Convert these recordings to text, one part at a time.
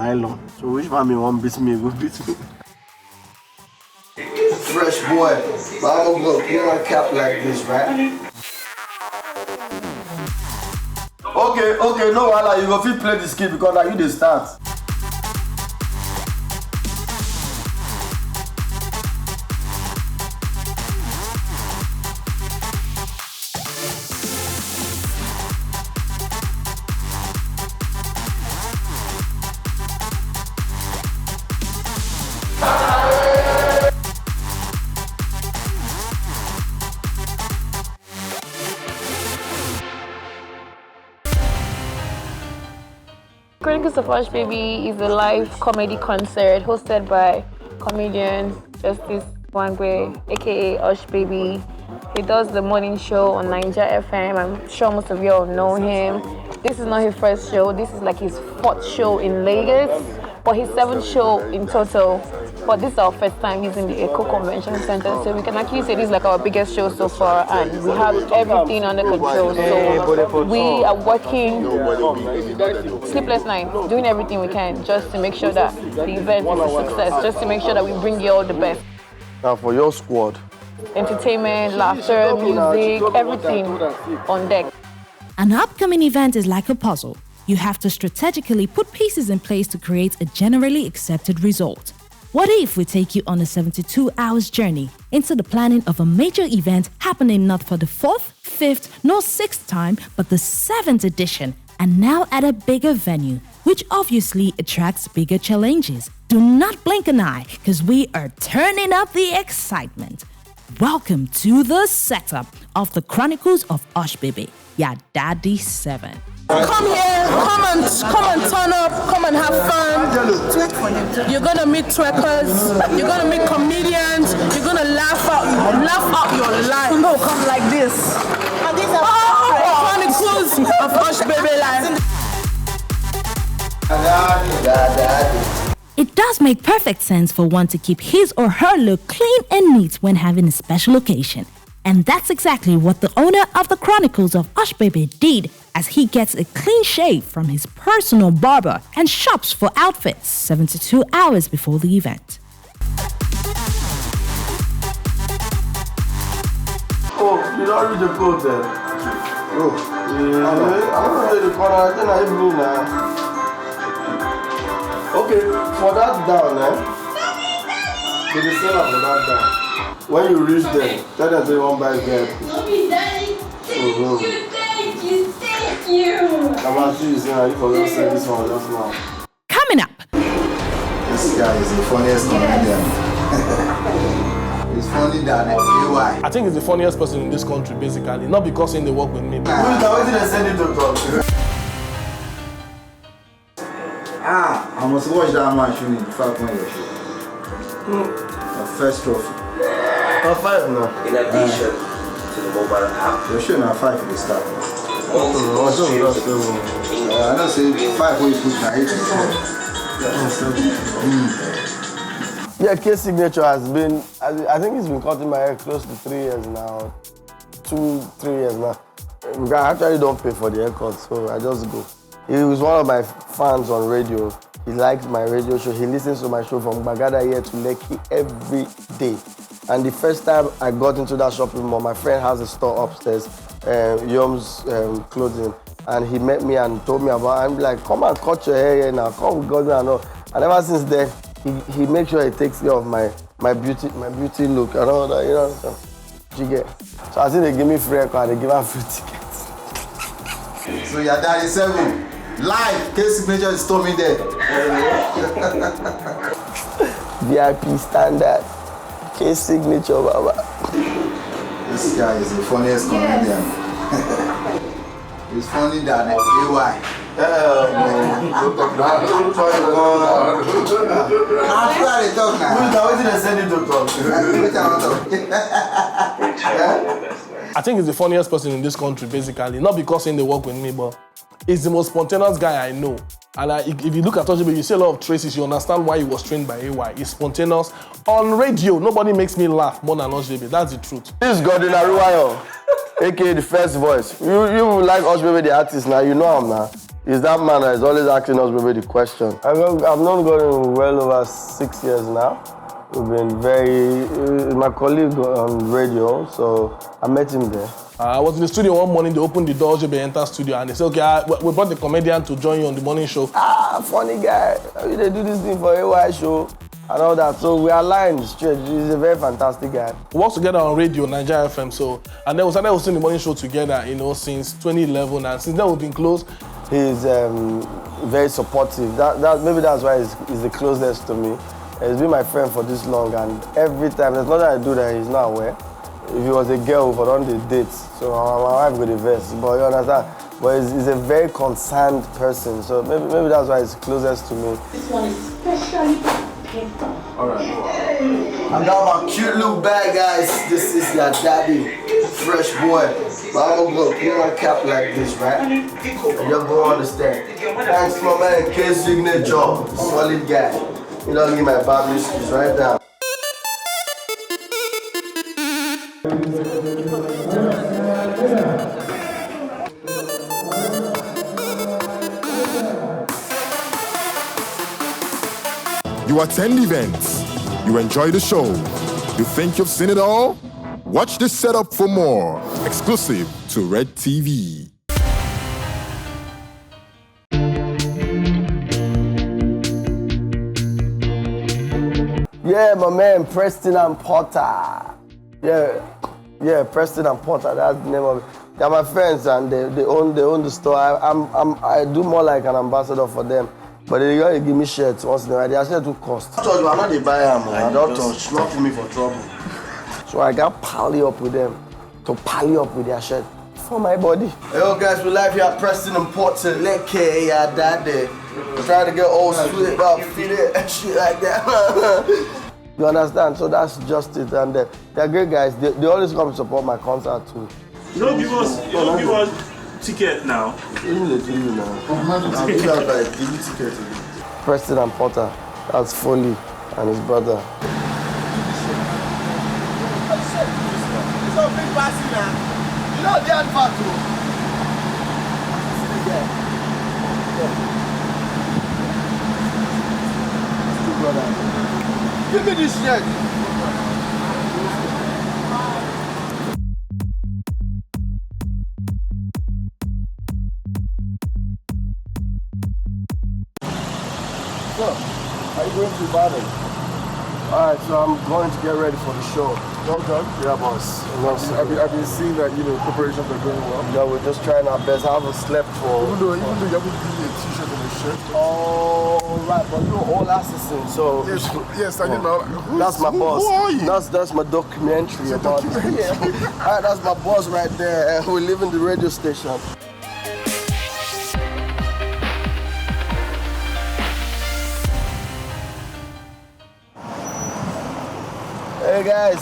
nylon. So which man me want beat me, go beat me. Fresh boy, but I'm gonna go put my cap like this, right? Okay, no wahala, you go fit play the skill because now you dey start. Chronicles of Hush Baby is a live comedy concert hosted by comedian Justice Wangwe, aka Hush Baby. He does the morning show on Niger FM. I'm sure most of you all know him. This is not his first show. This is like his 4th show in Lagos, but his 7th show in total. But this is our first time using the Eco Convention Center, so we can actually say this is like our biggest show so far, and we have everything under control. So we are working sleepless nights, doing everything we can just to make sure that the event is a success, just to make sure that we bring you all the best. Now for your squad. Entertainment, laughter, music, everything on deck. An upcoming event is like a puzzle. You have to strategically put pieces in place to create a generally accepted result. What if we take you on a 72-hour journey into the planning of a major event happening not for the 4th, 5th, nor 6th time, but the 7th edition, and now at a bigger venue, which obviously attracts bigger challenges. Do not blink an eye, because we are turning up the excitement. Welcome to the setup of the Chronicles of Hush Baby, Ya Daddy 7. Come here, come and turn up, come and have fun. You're gonna meet twerkers, you're gonna meet comedians, you're gonna laugh out your life. No, come like this. And these are Chronicles of Hush Baby life. It does make perfect sense for one to keep his or her look clean and neat when having a special occasion. And that's exactly what the owner of the Chronicles of Hush Baby did, as he gets a clean shave from his personal barber and shops for outfits 72 hours before the event. Oh, you don't read the code then? Oh, yeah. I don't know the corner, I think I even now. Okay, for that down, they will sell up for that down. When you reach there, tell them they won't buy there. Mommy, Daddy, thank you. I'm going to see you soon. You forgot to say this one just now. Coming up. This guy is the funniest comedian. He's funny than a why. I think he's the funniest person in this country, basically. Not because he work with me. Who is that? Where did I send you to talk? I must watch that man shooting before I come your show. The first trophy. 5 now. In addition to the mobile app. Your show now 5 for the start. I don't say 5 when you put my 8. Yeah, K Signature has been, I think he's been cutting my hair close to 3 years now. 2-3 years now. I actually don't pay for the haircut, so I just go. He was one of my fans on radio. He likes my radio show. He listens to my show from Bagada here to Lekki every day. And the first time I got into that shopping mall, my friend has a store upstairs, Yom's clothing. And he met me and told me about it. I'm like, come and cut your hair here now. Come with God and all. And ever since then, he makes sure he takes care of my beauty look and all that, you know. You get. So I think they give me free haircut, they give her free tickets. So your daddy 7. Live, K Signature is storming there. VIP standard. K Signature, Baba. This guy is the funniest comedian. He's funny than a why. After they talk now. Where did I send you to talk? I think he's the funniest person in this country, basically. Not because he work with me, but he's the most spontaneous guy I know. And if you look at Hush Baby, you see a lot of traces, you understand why he was trained by AY. He's spontaneous. On radio, nobody makes me laugh more than Hush Baby. That's the truth. This is Gordon Aruwayo, aka the first voice. You like Hush Baby, the artist now, you know him now. He's that man that is always asking us maybe the question. I've known Gordon well over 6 years now. We've been my colleague on radio, so I met him there. I was in the studio one morning, they opened the door, Ojebe entered studio, and they said, okay, we brought the comedian to join you on the morning show. Funny guy. They do this thing for AY show and all that. So we are aligned straight. He's a very fantastic guy. We worked together on radio, Nigeria FM, and then we started hosting the morning show together, since 2011, and since then we've been close. He's very supportive. Maybe that's why he's the closest to me. He's been my friend for this long, and every time, there's nothing I do that he's not aware. If he was a girl, we would on the dates, so my wife would invest, but you understand? But he's a very concerned person, so maybe that's why he's closest to me. This one is specially prepared. Alright. I got my cute little bag, guys. This is your daddy, fresh boy. But I'm gonna put my cap like this, right? And you're gonna understand. Thanks, my man, K Signature, solid guy. You don't give my bad issues right now. You attend events, you enjoy the show, you think you've seen it all? Watch the setup for more, exclusive to REDTV. Yeah, my man, Preston and Potter. Yeah, Preston and Potter, that's the name of it. They're my friends and they own the store. I do more like an ambassador for them. But they gotta give me shirts once in a while. Their shirts do cost. I told you, I'm not the buyer, man. I don't touch, not put me for trouble. So I got pally up with them to pally up with their shirt for my body. Hey, yo, guys, we live here at Preston and Potter. Let K, yeah, that day. We're trying to get all sweet up, feed it, and shit like that. You understand? So that's just it. And they're great guys. They always come to support my concert too. You don't give us ticket now. Preston and Potter. That's Foley and his brother. It's a big passing now. You know the advert too. Give me this shirt. So, are you going to Ibadan? Alright, so I'm going to get ready for the show. Okay. Yeah, boss. Have you seen that, preparations are going well? Yeah, we're just trying our best. I haven't slept for... Even though you haven't given me a t-shirt and a shirt. Oh, right, but you're all assistant, so... Yes, I didn't know. That's my boss. Who are you? That's my documentary about it. Yeah. Alright, that's my boss right there. And we live in the radio station. Hey guys,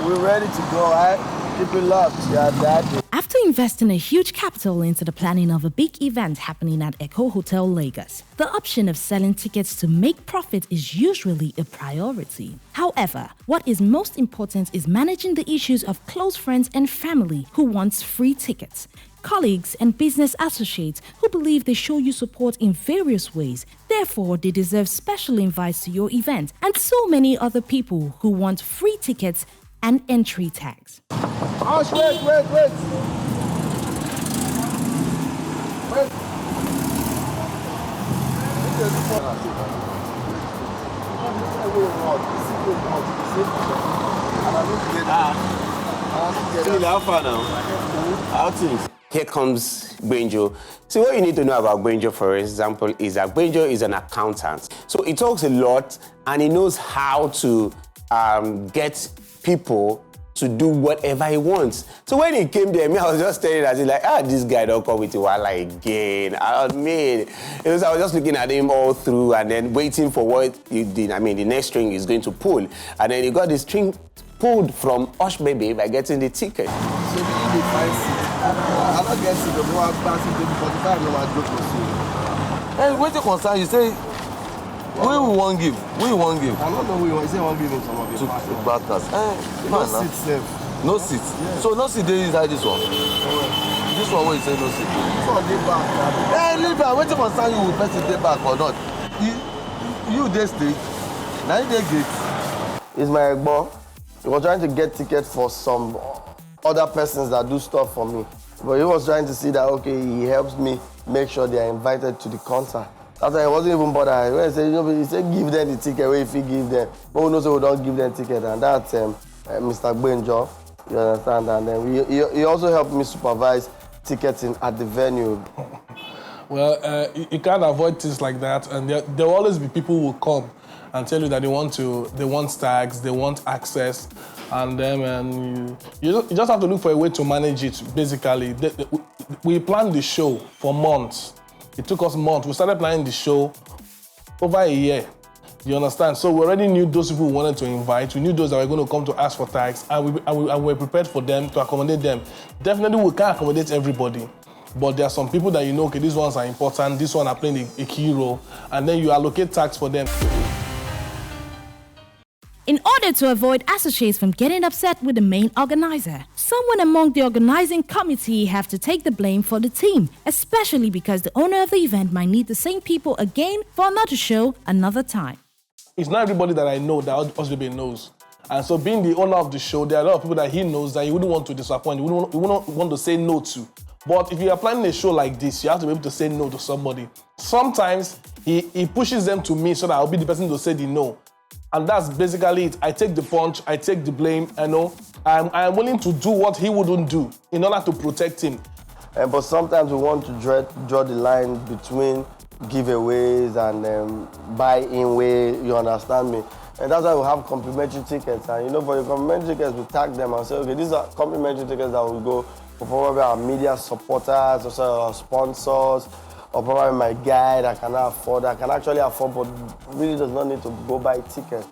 we're ready to go, alright? Keep it locked, yeah, daddy. After investing a huge capital into the planning of a big event happening at Echo Hotel Lagos, the option of selling tickets to make profit is usually a priority. However, what is most important is managing the issues of close friends and family who wants free tickets, colleagues and business associates who believe they show you support in various ways, therefore they deserve special invites to your event, and so many other people who want free tickets and entry tags. Ash, wait. How far now? How things? Here comes Gbenjo. So what you need to know about Gbenjo, for example, is that Gbenjo is an accountant. So he talks a lot and he knows how to get people to do whatever he wants. So when he came there, I was just staring at him like, this guy don't come with Iwala again. I was just looking at him all through and then waiting for what he did. The next string is going to pull. And then he got the string pulled from Hush Baby by getting the ticket. So you need to find seat. I'm not getting the more classic 45 no matter what you see. And what's the concern? You say, who we won't give? Who you won't give? I don't know who you want. You say won't give him some of your partners. No seat safe. No seat. Yeah. So no seat there inside this one. This one where you say no see. This one dey back. Hey, leave am. Wetin concern you with person dey back or not? You dey stage. Now you dey gate. It's my egbo. He was trying to get tickets for some other persons that do stuff for me. But he was trying to see that, okay, he helps me make sure they are invited to the concert. That's why he wasn't even bothered. When he said, he said give them the ticket, where if he give them. But we know so we don't give them ticket. And that's Mr. Gbenjo, you understand? And then he also helped me supervise ticketing at the venue. Well, you can't avoid things like that. And there will always be people who will come and tell you that they want tags, they want access, and then you just have to look for a way to manage it. Basically, we planned the show for months. It took us months. We started planning the show over a year. You understand? So we already knew those people we wanted to invite. We knew those that were going to come to ask for tags, and we were prepared for them to accommodate them. Definitely, we can't accommodate everybody. But there are some people that you know, okay, these ones are important, this one are playing a key role, and then you allocate tags for them. In order to avoid associates from getting upset with the main organizer, someone among the organizing committee have to take the blame for the team, especially because the owner of the event might need the same people again for another show another time. It's not everybody that I know that Osribe knows. And so being the owner of the show, there are a lot of people that he knows that he wouldn't want to disappoint, he wouldn't want to say no to. But if you are planning a show like this, you have to be able to say no to somebody. Sometimes he pushes them to me so that I'll be the person to say the no. And that's basically it. I take the punch, I take the blame, I'm willing to do what he wouldn't do in order to protect him. But sometimes we want to draw the line between giveaways and buy-in way, you understand me? And that's why we have complimentary tickets. And for the complimentary tickets, we tag them and say, okay, these are complimentary tickets that will go for probably our media supporters, also our sponsors, or probably my guy that cannot afford, that can actually afford, but really does not need to go buy tickets.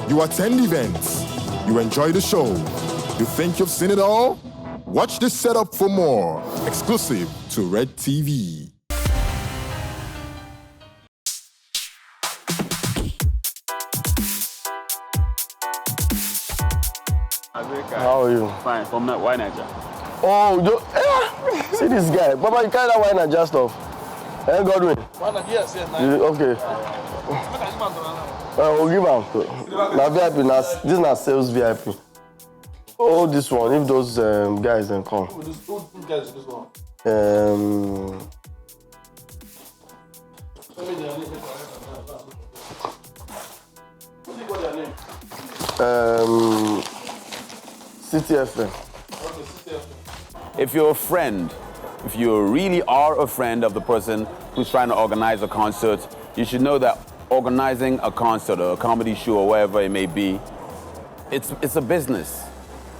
You attend events, you enjoy the show, you think you've seen it all? Watch this setup for more, exclusive to REDTV. How are you? Fine, from why Niger? Oh, see this guy. Baba, you carry that wine and just stuff. Hey, Godwin. Yes. Okay. We'll give him. Now VIP, this is not sales VIP. Oh, this one, if those guys then come. Who guys is this one? CTFM. If you're a friend, if you really are a friend of the person who's trying to organize a concert, you should know that organizing a concert or a comedy show or whatever it may be, it's a business.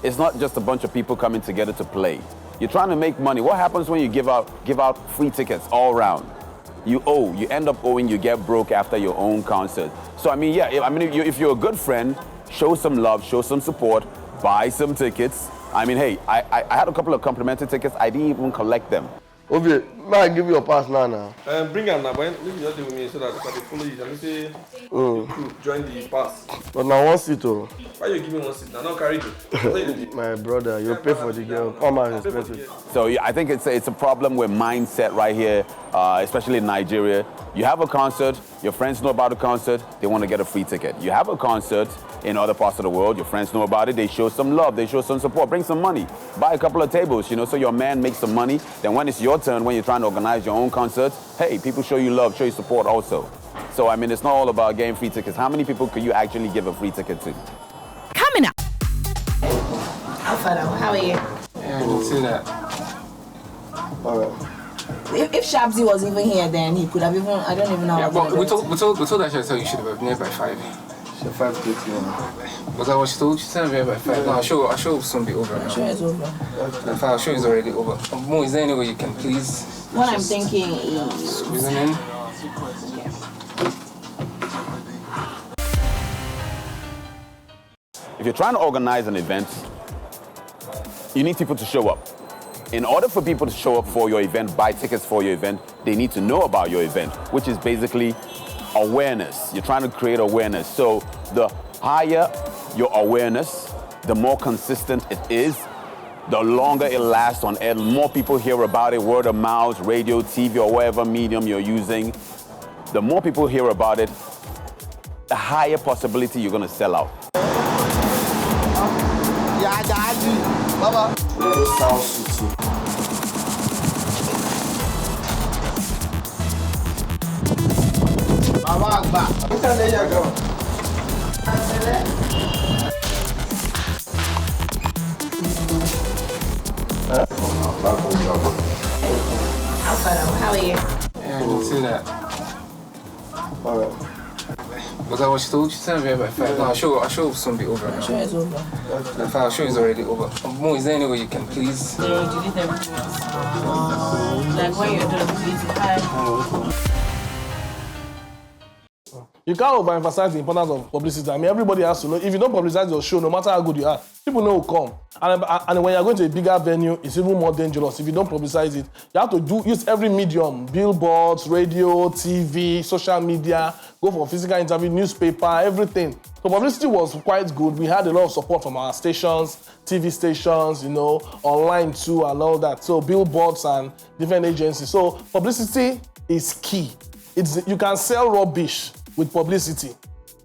It's not just a bunch of people coming together to play. You're trying to make money. What happens when you give out free tickets all around? You end up owing, you get broke after your own concert. So if you're a good friend, show some love, show some support, buy some tickets. Hey, I had a couple of complimentary tickets, I didn't even collect them. Okay, may I give you a pass now? Bring them now, but leave your deal with me so that I can follow you. And say, join the pass. But now 1 seat, oh. Why you give me 1 seat? Now not carry you. My brother, you pay for the girl. Come on, respect it. So I think it's a problem with mindset right here, especially in Nigeria. You have a concert, your friends know about the concert, they want to get a free ticket. You have a concert in other parts of the world, your friends know about it, they show some love, they show some support, bring some money, buy a couple of tables, so your man makes some money. Then when it's your turn, when you're trying to organize your own concert, hey, people show you love, show you support also. So it's not all about getting free tickets. How many people could you actually give a free ticket to? Coming up. How are you? Yeah, I can see that. All right. If Shabzy was even here, then he could have even, I don't even know. Yeah, but we told that so you should have been here by 5. She's 5:30. Was that what she told? She said I'm here by 5. No, our show will soon be over now. Sure, it's over. In fact, our show is already over. Mo, is there any way you can please? What I'm thinking is... Squeeze him in. If you're trying to organize an event, you need people to show up. In order for people to show up for your event, buy tickets for your event, they need to know about your event, which is basically awareness. You're trying to create awareness. So the higher your awareness, the more consistent it is, the longer it lasts on air, the more people hear about it, word of mouth, radio, TV, or whatever medium you're using. The more people hear about it, the higher possibility you're going to sell out. Yeah, Daddy. Baba. Sound city. Baba Agba. There you go. How are you? Yeah, I can see that. Alright. Was I what she told you? She's not here by 5. No, our show will soon be over now. Sure it's over. Our show is already over. Mo, is there any way you can please? Yeah, delete everything. Like when you're done, delete it. Hi. You can't overemphasize the importance of publicity. I mean, everybody has to know. If you don't publicize your show, no matter how good you are, people know will come. And when you're going to a bigger venue, it's even more dangerous. If you don't publicize it, you have to use every medium: billboards, radio, TV, social media. Go for physical interview, newspaper, everything. So publicity was quite good. We had a lot of support from our stations, TV stations, online too, and all that. So billboards and different agencies. So publicity is key. You can sell rubbish with publicity.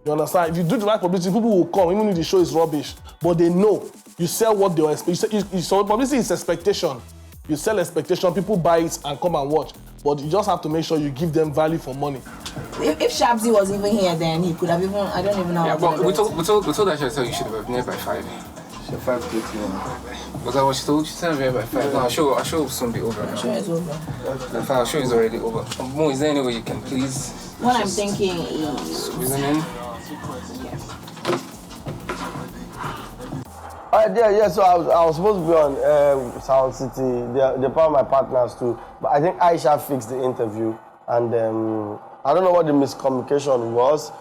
You understand? If you do the right publicity, people will come, even if the show is rubbish. But they know you sell what they expect. So publicity is expectation. You sell expectation, people buy it and come and watch. But you just have to make sure you give them value for money. If Shabzy was even here, then he could have even, I don't even know. Yeah, but we told that you should have been here by 5. She's 5:30. Was that what she told you? She's not here by 5. No, our show will soon be over now. Sure it's over. Our show is already over. Mo, is there any way you can please? What I'm thinking is... Squeeze him in? Yeah, so I was supposed to be on Sound City. They're part of my partners too. But I think Aisha fixed the interview. And I don't know what the miscommunication was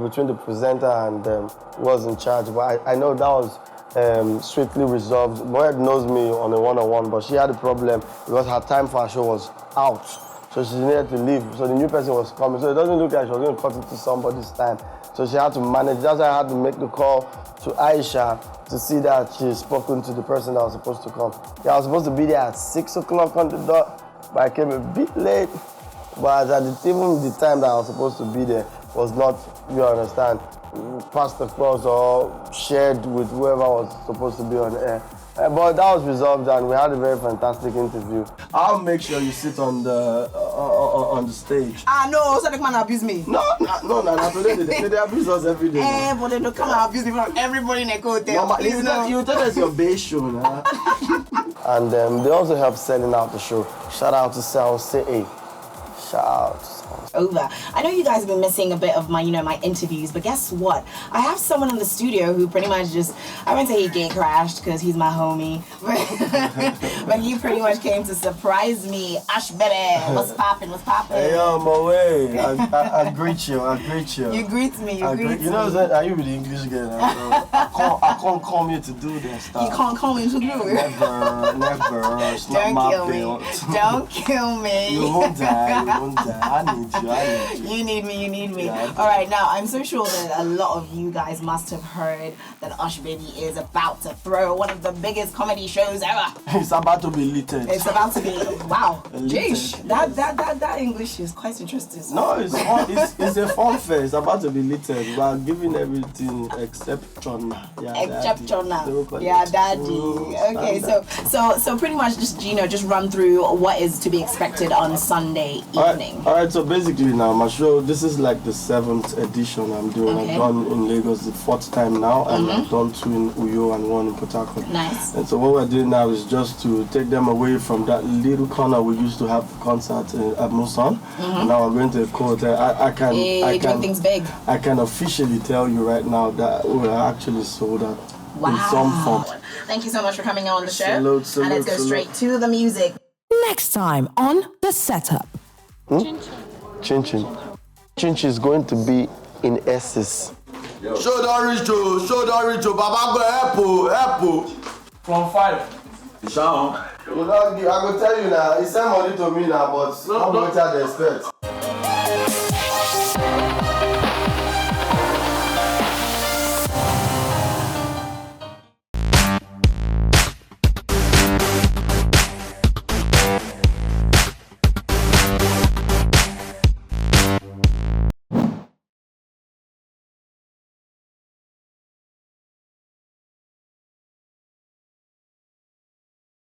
between the presenter and who was in charge. But I know that was swiftly resolved. Moed knows me on a one-on-one, but she had a problem because her time for her show was out. So she needed to leave. So the new person was coming. So it doesn't look like she was going to cut it to somebody's time. So she had to manage. That's why I had to make the call to Aisha to see that she's spoken to the person that was supposed to come. Yeah, I was supposed to be there at 6 o'clock on the dot, but I came a bit late. But even the time that I was supposed to be there was not, you understand, passed across or shared with whoever was supposed to be on air. But that was resolved and we had a very fantastic interview. I'll make sure you sit on the stage. No, so they come and abuse me. No, they abuse us every day. But they don't come and abuse me from everybody in the hotel. You tell us your base show now. And they also help selling out the show. Shout out to Sound City. Shout out. Over. I know you guys have been missing a bit of my, my interviews, but guess what? I have someone in the studio who pretty much I wouldn't say he gate crashed because he's my homie, but he pretty much came to surprise me. Ash baby, what's poppin'? Hey, yo, my way. I greet you. You greet me. You know what? Are you with the English girl? I can't come here to do that stuff. You can't come in to do it. Never. It's not my build. Don't kill me. You won't die. I need you. You need me. Yeah. All right, now I'm so sure that a lot of you guys must have heard that Ush Baby is about to throw one of the biggest comedy shows ever. It's about to be littered. It's about to be, wow. Jeez, that English is quite interesting. No, it's a fun fair. It's about to be littered. We are giving everything exceptional. Yeah, daddy. Okay, so pretty much just run through what is to be expected on Sunday evening. All right, so basically now my show, this is like the 7th edition I'm doing. Okay. I've done in Lagos the 4th time now, and I've done 2 in Uyo and 1 in Port Harcourt. Nice. And so what we're doing now is just to take them away from that little corner we used to have the concert at Musan. And now we're going to a hotel. I can doing things big. I can officially tell you right now that we're actually sold out in some form. Thank you so much for coming on the show. Salute, and let's go straight to the music. Next time on The Setup. Chin is going to be in Essex. Show don't reach, Baba go help. From 5. You know, I go tell you now, he send money to me now, but not what I expect.